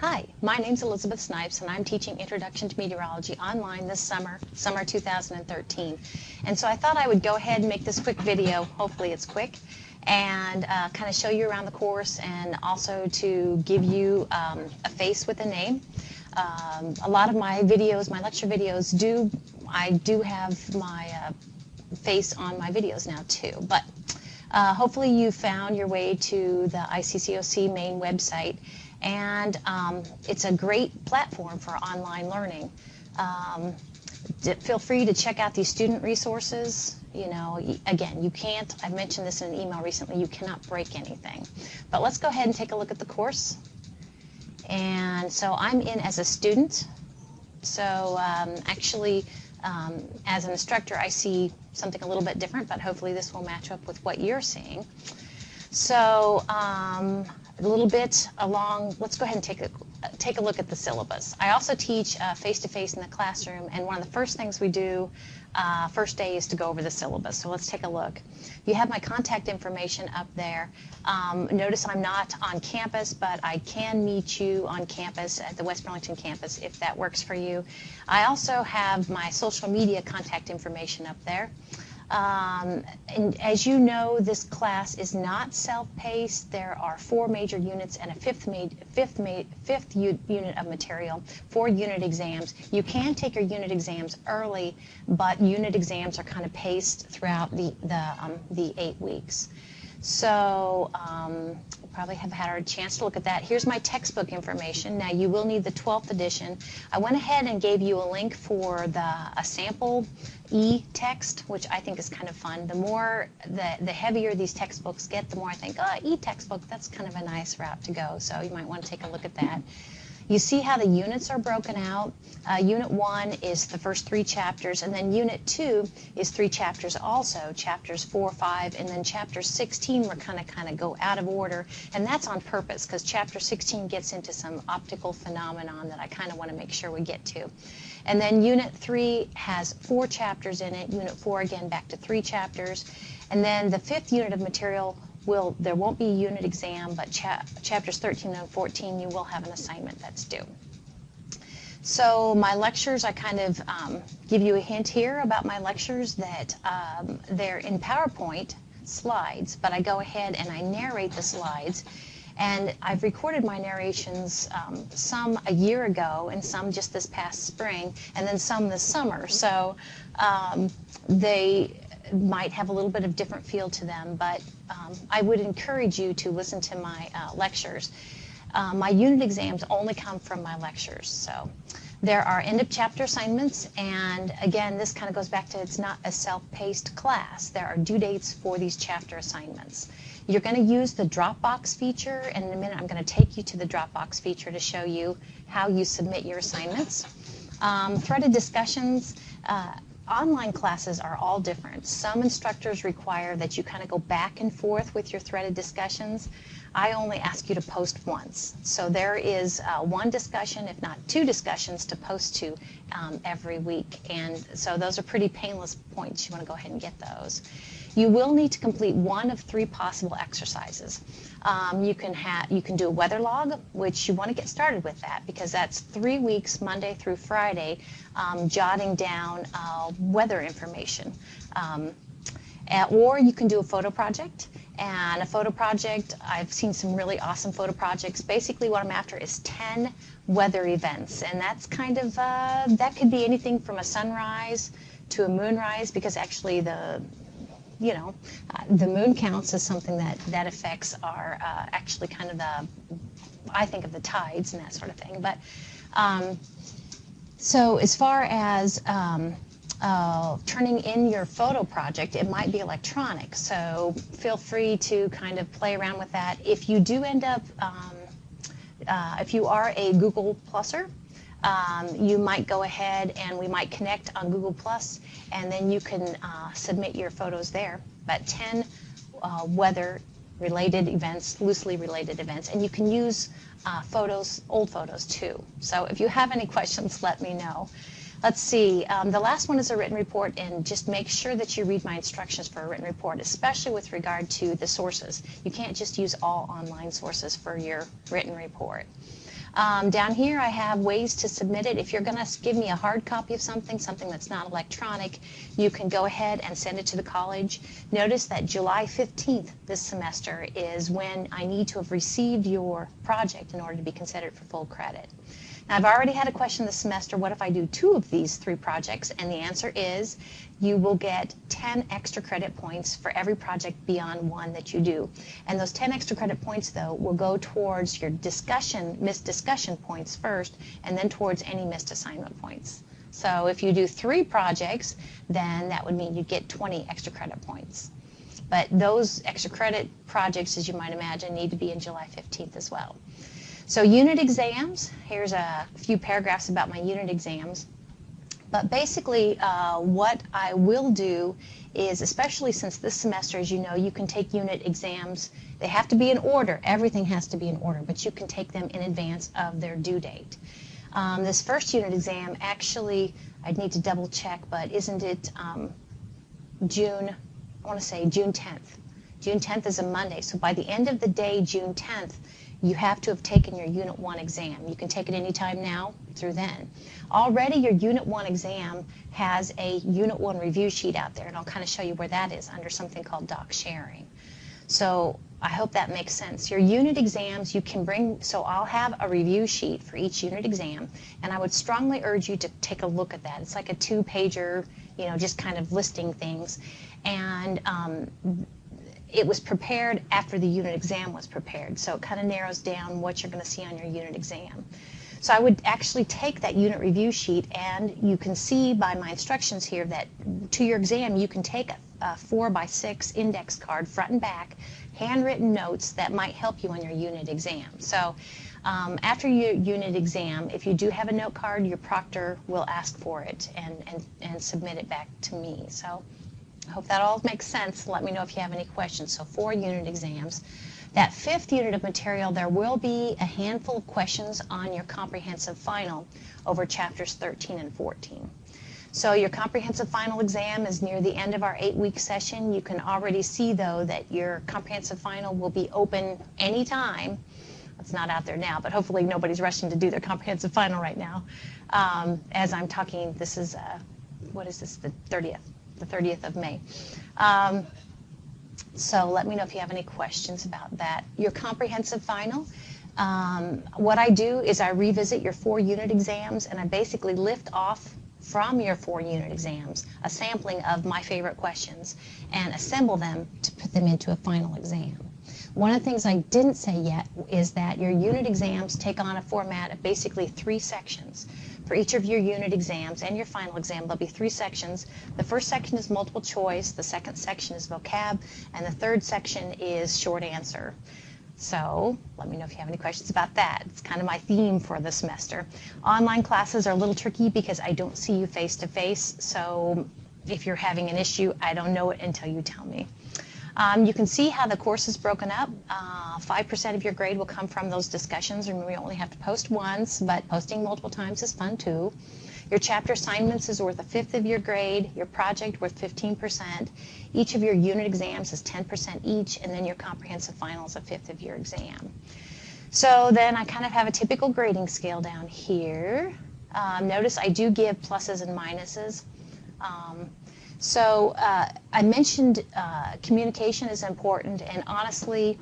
Hi, my name's Elizabeth Snipes, and I'm teaching Introduction to Meteorology online this summer 2013. And so I thought I would go ahead and make this quick video, hopefully it's quick, and kind of show you around the course and also to give you a face with a name. A lot of my videos, my lecture videos, I do have my face on my videos now too, but hopefully you found your way to the ICCOC main website, and it's a great platform for online learning. Feel free to check out these student resources. You know, again, you can't, I mentioned this in an email recently, you cannot break anything. But let's go ahead and take a look at the course. And so I'm in as a student. So actually, as an instructor, I see something a little bit different, but hopefully this will match up with what you're seeing. So a little bit along, let's go ahead and take a look at the syllabus. I also teach face-to-face in the classroom, and one of the first things we do first day is to go over the syllabus. So let's take a look. You have my contact information up there. Notice I'm not on campus, but I can meet you on campus at the West Burlington campus if that works for you. I also have my social media contact information up there. And as you know, this class is not self-paced. There are 4 major units and a fifth unit of material, 4 unit exams. You can take your unit exams early, but unit exams are kind of paced throughout the 8 weeks. So you probably have had a chance to look at that. Here's my textbook information. Now you will need the 12th edition. I went ahead and gave you a link for a sample e-text, which I think is kind of fun. The heavier these textbooks get, the more I think, oh, e-textbook, that's kind of a nice route to go. So you might want to take a look at that. You see how the units are broken out. Unit 1 is the first 3 chapters, and then Unit 2 is 3 chapters also, chapters 4, 5, and then chapter 16 we're kind of go out of order, and that's on purpose because chapter 16 gets into some optical phenomenon that I kind of want to make sure we get to. And then Unit 3 has 4 chapters in it, Unit 4 again back to 3 chapters, and then the 5th unit of material there won't be a unit exam, but chapters 13 and 14 you will have an assignment that's due. So my lectures, I kind of give you a hint here about my lectures that they're in PowerPoint slides, but I go ahead and I narrate the slides. And I've recorded my narrations, some a year ago and some just this past spring, and then some this summer. So they might have a little bit of different feel to them, but I would encourage you to listen to my lectures. My unit exams only come from my lectures. So there are end of chapter assignments, and again, this kind of goes back to it's not a self-paced class. There are due dates for these chapter assignments. You're going to use the Dropbox feature, and in a minute I'm going to take you to the Dropbox feature to show you how you submit your assignments. Threaded discussions. Online classes are all different. Some instructors require that you kind of go back and forth with your threaded discussions. I only ask you to post once. So there is 1 discussion, if not 2 discussions, to post to every week. And so those are pretty painless points. You want to go ahead and get those. You will need to complete 1 of 3 possible exercises. You can do a weather log, which you want to get started with that because that's 3 weeks, Monday through Friday, jotting down weather information. Or you can do a photo project. And a photo project, I've seen some really awesome photo projects. Basically what I'm after is 10 weather events. And that's kind of, that could be anything from a sunrise to a moonrise, because actually the moon counts as something that affects our actually kind of I think of the tides and that sort of thing. But so as far as turning in your photo project, it might be electronic. So feel free to kind of play around with that. If you do end up, if you are a Google Pluser, you might go ahead and we might connect on Google Plus, and then you can submit your photos there. But 10 weather-related events, loosely related events, and you can use old photos too. So if you have any questions, let me know. Let's see, the last one is a written report, and just make sure that you read my instructions for a written report, especially with regard to the sources. You can't just use all online sources for your written report. Down here I have ways to submit it. If you're going to give me a hard copy of something that's not electronic, you can go ahead and send it to the college. Notice that July 15th this semester is when I need to have received your project in order to be considered for full credit. Now, I've already had a question this semester, what if I do 2 of these 3 projects? And the answer is you will get 10 extra credit points for every project beyond 1 that you do. And those 10 extra credit points, though, will go towards your missed discussion points first, and then towards any missed assignment points. So if you do 3 projects, then that would mean you get 20 extra credit points. But those extra credit projects, as you might imagine, need to be in July 15th as well. So unit exams, here's a few paragraphs about my unit exams. But basically what I will do is, especially since this semester, as you know, you can take unit exams. They have to be in order. Everything has to be in order, but you can take them in advance of their due date. This first unit exam, actually, I'd need to double check, but isn't it June, I want to say June 10th. June 10th is a Monday, so by the end of the day, June 10th, you have to have taken your Unit 1 exam. You can take it anytime now through then. Already your Unit 1 exam has a Unit 1 review sheet out there, and I'll kind of show you where that is under something called doc sharing. So I hope that makes sense. Your unit exams you can bring, so I'll have a review sheet for each unit exam, and I would strongly urge you to take a look at that. It's like a 2-pager, you know, just kind of listing things. And it was prepared after the unit exam was prepared, so it kind of narrows down what you're going to see on your unit exam. So I would actually take that unit review sheet, and you can see by my instructions here that to your exam you can take a 4x6 index card, front and back, handwritten notes that might help you on your unit exam. So after your unit exam, if you do have a note card, your proctor will ask for it and submit it back to me. So I hope that all makes sense. Let me know if you have any questions. So 4 unit exams. That 5th unit of material, there will be a handful of questions on your comprehensive final over chapters 13 and 14. So your comprehensive final exam is near the end of our 8-week session. You can already see, though, that your comprehensive final will be open anytime. It's not out there now, but hopefully nobody's rushing to do their comprehensive final right now. As I'm talking, this is, what is this, the 30th? The 30th of May. So let me know if you have any questions about that. Your comprehensive final, what I do is I revisit your 4 unit exams, and I basically lift off from your 4 unit exams a sampling of my favorite questions and assemble them to put them into a final exam. One of the things I didn't say yet is that your unit exams take on a format of basically 3 sections. For each of your unit exams and your final exam, there'll be 3 sections. The first section is multiple choice, the second section is vocab, and the third section is short answer. So let me know if you have any questions about that. It's kind of my theme for the semester. Online classes are a little tricky because I don't see you face to face, so if you're having an issue, I don't know it until you tell me. You can see how the course is broken up. 5% of your grade will come from those discussions. Remember, you only have to post once, but posting multiple times is fun too. Your chapter assignments is worth 1/5 of your grade, your project worth 15%. Each of your unit exams is 10% each, and then your comprehensive final is 1/5 of your exam. So then I kind of have a typical grading scale down here. Notice I do give pluses and minuses. So I mentioned communication is important, and honestly,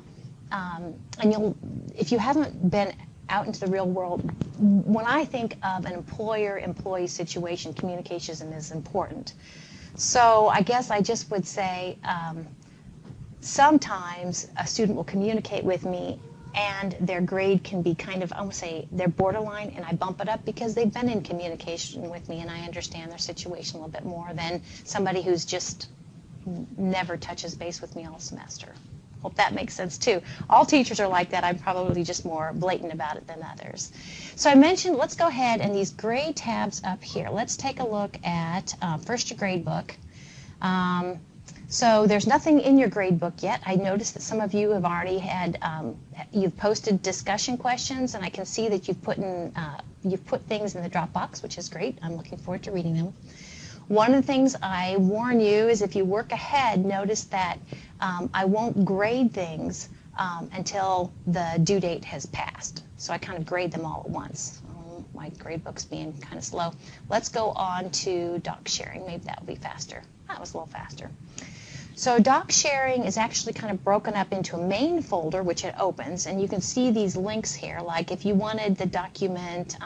if you haven't been out into the real world, when I think of an employer-employee situation, communication is important. So I guess I just would say sometimes a student will communicate with me and their grade can be kind of, I would say, they're borderline, and I bump it up because they've been in communication with me and I understand their situation a little bit more than somebody who's just never touches base with me all semester. Hope that makes sense too. All teachers are like that. I'm probably just more blatant about it than others. So I mentioned, let's go ahead and these gray tabs up here. Let's take a look at first your grade book. So there's nothing in your grade book yet. I noticed that some of you have already had, you've posted discussion questions, and I can see that you've put things in the Dropbox, which is great. I'm looking forward to reading them. One of the things I warn you is if you work ahead, notice that I won't grade things until the due date has passed. So I kind of grade them all at once. My grade book's being kind of slow. Let's go on to doc sharing. Maybe that will be faster. That was a little faster. So doc sharing is actually kind of broken up into a main folder, which it opens, and you can see these links here. Like if you wanted the document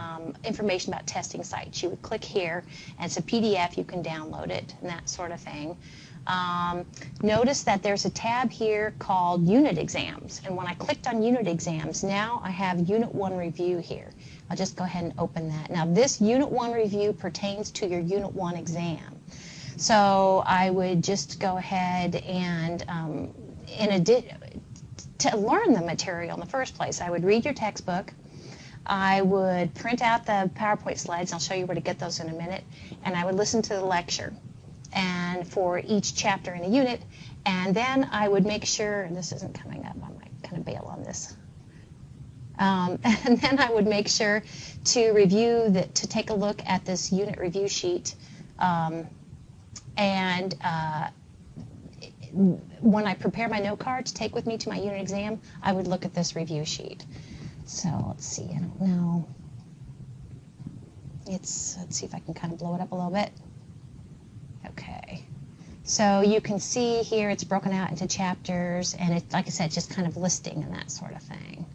information about testing sites, you would click here, and it's a PDF, you can download it, and that sort of thing. Notice that there's a tab here called Unit Exams, and when I clicked on Unit Exams, now I have Unit 1 Review here. I'll just go ahead and open that. Now this Unit 1 Review pertains to your Unit 1 exam. So I would just go ahead and, to learn the material in the first place, I would read your textbook, I would print out the PowerPoint slides, I'll show you where to get those in a minute, and I would listen to the lecture and for each chapter in a unit, and then I would make sure, and this isn't coming up, I might kind of bail on this, and then I would make sure to review, to take a look at this unit review sheet. When I prepare my note card to take with me to my unit exam, I would look at this review sheet. So let's see, I don't know. Let's see if I can kind of blow it up a little bit. Okay. So you can see here it's broken out into chapters, and it's, like I said, just kind of listing and that sort of thing.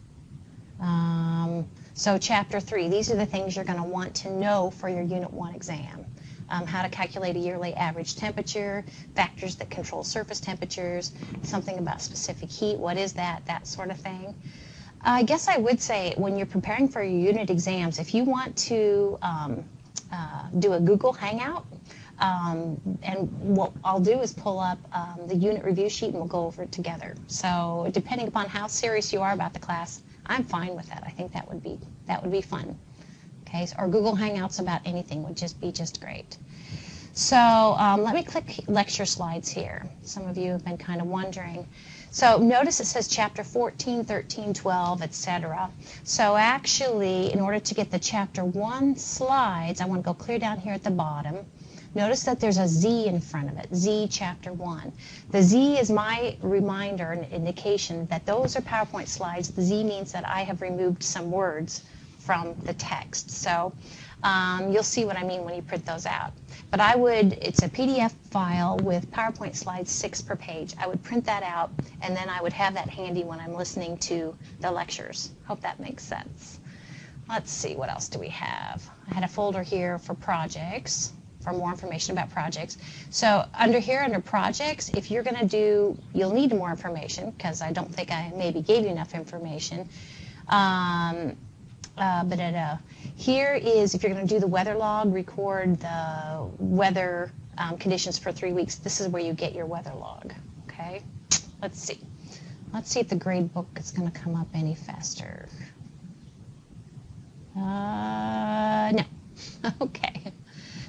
So chapter 3, these are the things you're going to want to know for your Unit 1 exam. How to calculate a yearly average temperature, factors that control surface temperatures, something about specific heat, what is that, that sort of thing. I guess I would say when you're preparing for your unit exams, if you want to do a Google Hangout, and what I'll do is pull up the unit review sheet and we'll go over it together. So depending upon how serious you are about the class, I'm fine with that. I think that would be fun. Okay, or Google Hangouts about anything would just be great. So let me click lecture slides here. Some of you have been kind of wondering. So notice it says chapter 14, 13, 12, etc. So actually, in order to get the chapter 1 slides, I want to go clear down here at the bottom. Notice that there's a Z in front of it, Z chapter 1. The Z is my reminder and indication that those are PowerPoint slides. The Z means that I have removed some words from the text. So you'll see what I mean when you print those out. But it's a PDF file with PowerPoint slides 6 per page. I would print that out, and then I would have that handy when I'm listening to the lectures. Hope that makes sense. Let's see, what else do we have? I had a folder here for projects, for more information about projects. So under projects, if you're going to do, you'll need more information, because I don't think I maybe gave you enough information. Here is, if you're going to do the weather log, record the weather conditions for 3 weeks, this is where you get your weather log, okay? Let's see. Let's see if the grade book is going to come up any faster. No. Okay.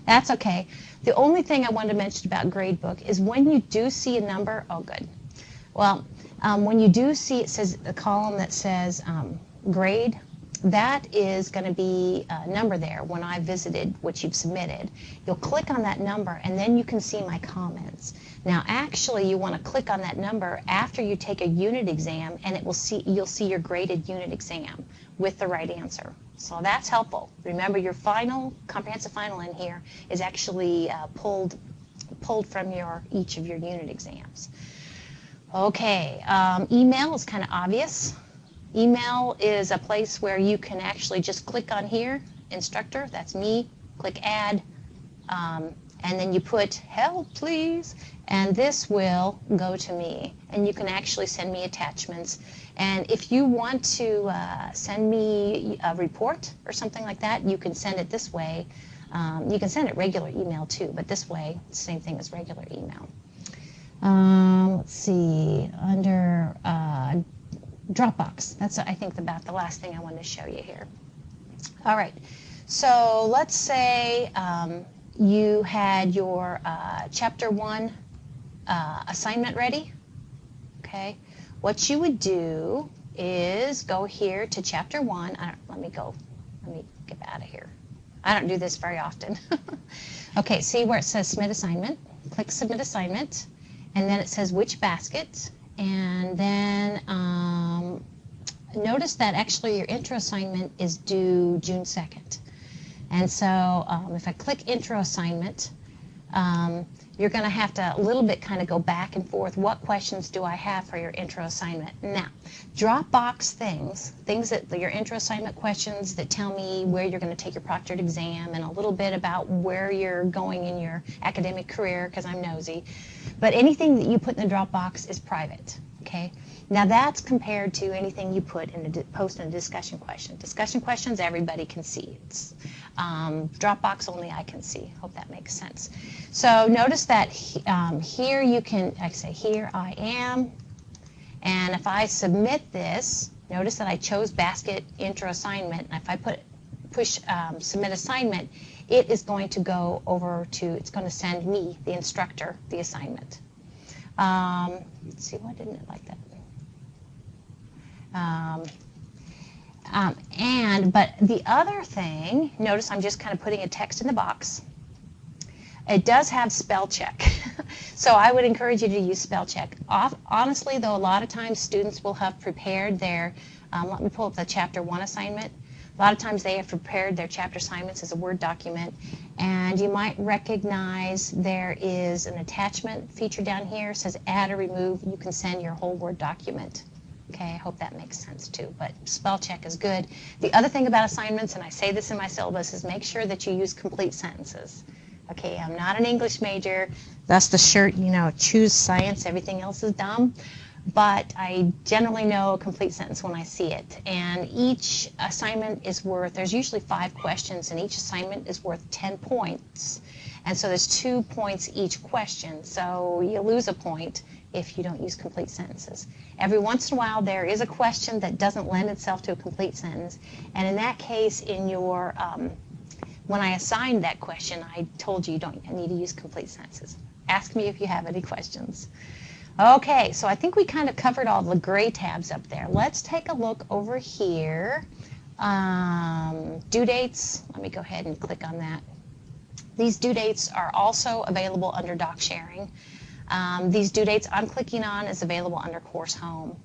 That's okay. The only thing I wanted to mention about grade book is when you do see a number, oh good. Well, when you do see, it says the column that says grade, that is going to be a number there when I visited what you've submitted. You'll click on that number and then you can see my comments. Now actually you want to click on that number after you take a unit exam, and you'll see your graded unit exam with the right answer. So that's helpful. Remember, your final, comprehensive final in here is actually pulled from each of your unit exams. Okay, email is kind of obvious. Email is a place where you can actually just click on here, instructor, that's me, click add, and then you put help please, and this will go to me, and you can actually send me attachments. And if you want to send me a report or something like that, you can send it this way. You can send it regular email too, but this way, same thing as regular email. Let's see, under Dropbox. That's, I think, about the last thing I wanted to show you here. All right, so let's say you had your Chapter 1 assignment ready, okay? What you would do is go here to Chapter 1. Let me get out of here. I don't do this very often. Okay, see where it says Submit Assignment? Click Submit Assignment, and then it says which basket, and then notice that actually your intro assignment is due June 2nd. And so if I click intro assignment, you're going to have to a little bit kind of go back and forth. What questions do I have for your intro assignment? Now, Dropbox things that your intro assignment questions that tell me where you're going to take your proctored exam and a little bit about where you're going in your academic career, because I'm nosy. But anything that you put in the Dropbox is private, okay? Now that's compared to anything you put in post in a discussion question. Discussion questions everybody can see. It's Dropbox only I can see. Hope that makes sense. So notice that here you can, I say here I am, and if I submit this, notice that I chose basket intro assignment, and if I push submit assignment, it is going to go over to, it's going to send me, the instructor, the assignment. Let's see, why didn't it like that? But the other thing, notice I'm just kind of putting a text in the box. It does have spell check. So I would encourage you to use spell check. Honestly, though, a lot of times students will have prepared their, let me pull up the chapter 1 assignment. A lot of times they have prepared their chapter assignments as a Word document, and you might recognize there is an attachment feature down here. It says add or remove. You can send your whole Word document. Okay, I hope that makes sense too, but spell check is good. The other thing about assignments, and I say this in my syllabus, is make sure that you use complete sentences. Okay, I'm not an English major. That's the shirt, you know, choose science, everything else is dumb. But I generally know a complete sentence when I see it. And each assignment is worth, there's usually 5 questions, and each assignment is worth 10 points. And so there's 2 points each question. So you lose a point if you don't use complete sentences. Every once in a while there is a question that doesn't lend itself to a complete sentence. And in that case, in your, when I assigned that question, I told you you don't need to use complete sentences. Ask me if you have any questions. Okay, so I think we kind of covered all the gray tabs up there. Let's take a look over here. Due dates, let me go ahead and click on that. These due dates are also available under doc sharing. These due dates I'm clicking on is available under course home.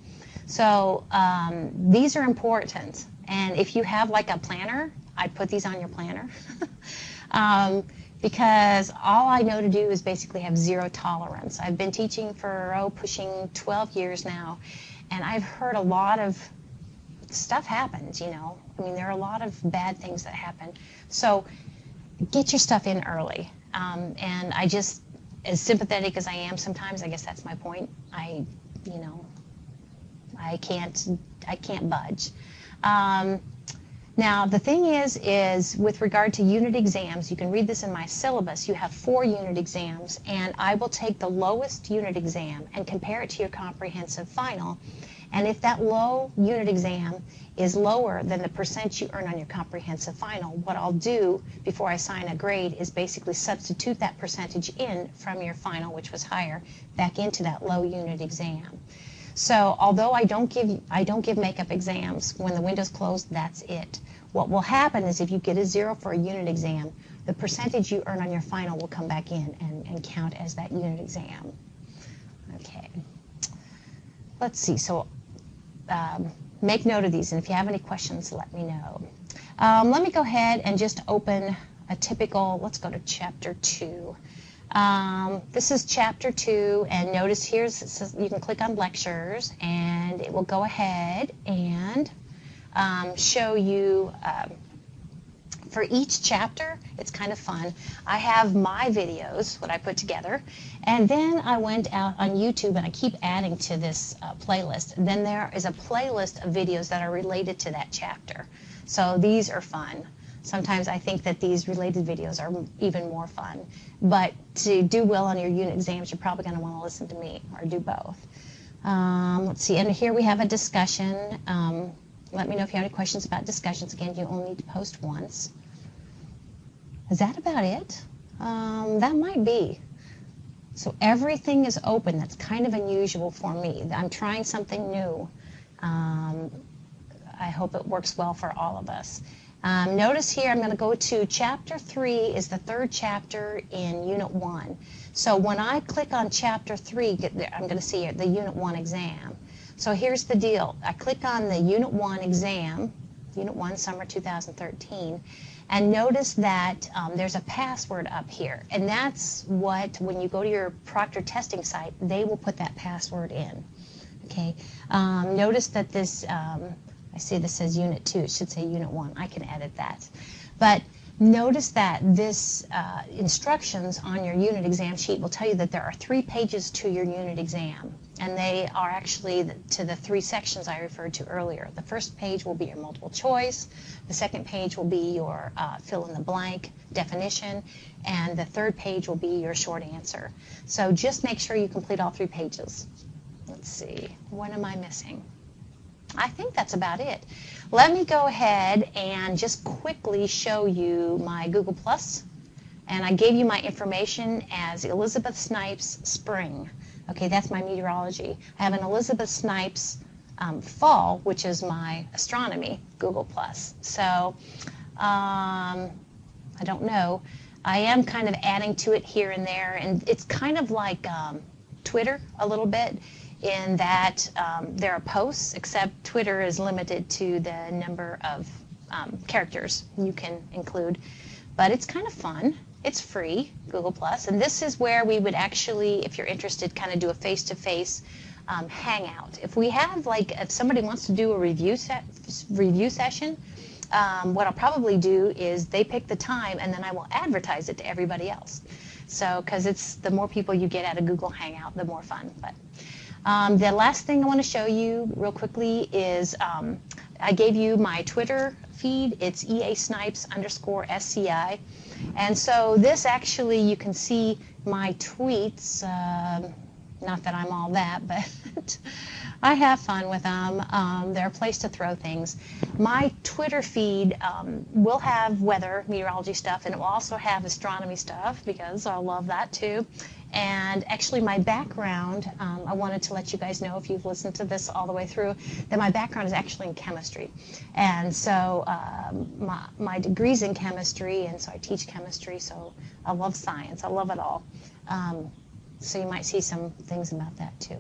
So these are important, and if you have like a planner, I'd put these on your planner. Because all I know to do is basically have zero tolerance. I've been teaching for, pushing 12 years now, and I've heard a lot of stuff happens, you know. I mean, there are a lot of bad things that happen. So get your stuff in early. And I just, as sympathetic as I am sometimes, I guess that's my point, I can't budge. Now, the thing is with regard to unit exams, you can read this in my syllabus, you have 4 unit exams, and I will take the lowest unit exam and compare it to your comprehensive final. And if that low unit exam is lower than the percent you earn on your comprehensive final, what I'll do before I assign a grade is basically substitute that percentage in from your final, which was higher, back into that low unit exam. So although I don't give makeup exams, when the window's closed, that's it. What will happen is if you get a 0 for a unit exam, the percentage you earn on your final will come back in and count as that unit exam. Okay. Let's see. So make note of these, and if you have any questions, let me know. Let me go ahead and just open a typical, let's go to Chapter 2. This is Chapter 2, and notice here it says you can click on Lectures, and it will go ahead and show you for each chapter. It's kind of fun. I have my videos, what I put together, and then I went out on YouTube, and I keep adding to this playlist. Then there is a playlist of videos that are related to that chapter. So these are fun. Sometimes I think that these related videos are even more fun. But to do well on your unit exams, you're probably going to want to listen to me or do both. Let's see, and here we have a discussion. Let me know if you have any questions about discussions. Again, you only need to post once. Is that about it? That might be. So everything is open. That's kind of unusual for me. I'm trying something new. I hope it works well for all of us. Notice here I'm going to go to Chapter 3 is the 3rd chapter in Unit 1. So when I click on Chapter 3, I'm going to see the Unit 1 exam. So here's the deal. I click on the Unit 1 exam, Unit 1 Summer 2013, and notice that there's a password up here. And that's what, when you go to your proctor testing site, they will put that password in. Okay. Notice that this, I see this says Unit 2. It should say Unit 1. I can edit that. But notice that this instructions on your unit exam sheet will tell you that there are 3 pages to your unit exam, and they are actually to the 3 sections I referred to earlier. The first page will be your multiple choice, the second page will be your fill in the blank definition, and the third page will be your short answer. So just make sure you complete all 3 pages. Let's see, what am I missing? I think that's about it. Let me go ahead and just quickly show you my Google Plus. And I gave you my information as Elizabeth Snipes Spring. Okay, that's my meteorology. I have an Elizabeth Snipes Fall, which is my astronomy Google Plus. So I don't know. I am kind of adding to it here and there, and it's kind of like Twitter a little bit, in that there are posts, except Twitter is limited to the number of characters you can include. But it's kind of fun. It's free, Google+. And this is where we would actually, if you're interested, kind of do a face-to-face hangout. If we have, like, if somebody wants to do a review session, what I'll probably do is they pick the time, and then I will advertise it to everybody else. So, because it's the more people you get at a Google Hangout, the more fun. But the last thing I want to show you real quickly is I gave you my Twitter feed. It's EA_Snipes_SCI. And so this actually, you can see my tweets. Not that I'm all that, but I have fun with them. They're a place to throw things. My Twitter feed will have weather, meteorology stuff, and it will also have astronomy stuff, because I love that too. And actually my background, I wanted to let you guys know, if you've listened to this all the way through, that my background is actually in chemistry. And so my degree's in chemistry, and so I teach chemistry, so I love science. I love it all. So you might see some things about that too.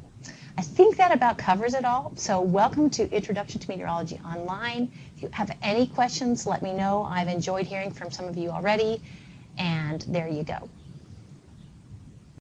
I think that about covers it all. So welcome to Introduction to Meteorology Online. If you have any questions, let me know. I've enjoyed hearing from some of you already, and there you go.